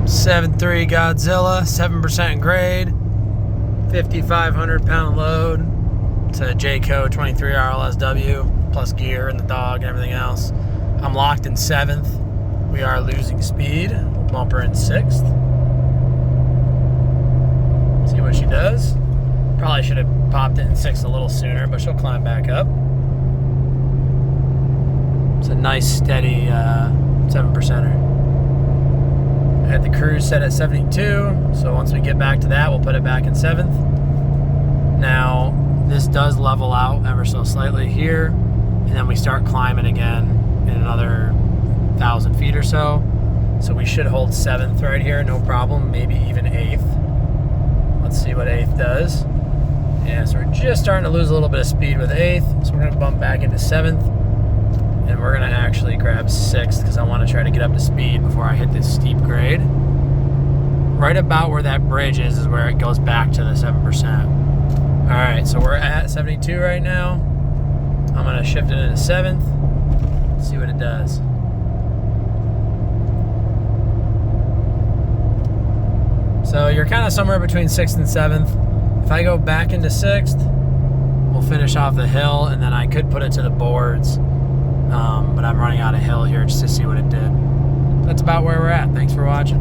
7.3 Godzilla, 7% grade, 5,500 pound load. It's a Jayco 23 RLSW plus gear and the dog and everything else. I'm locked in 7th. We are losing speed. We'll bump her in 6th. See what she does. Probably should have popped it in 6th a little sooner, but she'll climb back up. It's a nice steady 7%er. I had the cruise set at 72, so once we get back to that, we'll put it back in 7th. Now, this does level out ever so slightly here, and then we start climbing again in another 1,000 feet or so. So we should hold 7th right here, no problem, maybe even 8th. Let's see what 8th does. Yeah, so we're just starting to lose a little bit of speed with 8th, so we're gonna bump back into 7th. And we're gonna actually grab 6th because I want to try to get up to speed before I hit this steep grade. Right about where that bridge is where it goes back to the 7%. All right, so we're at 72 right now. I'm gonna shift it into 7th. See what it does. So you're kind of somewhere between 6th and 7th. If I go back into 6th, we'll finish off the hill, and then I could put it to the boards. But I'm running out of hill here just to see what it did. That's about where we're at. Thanks for watching.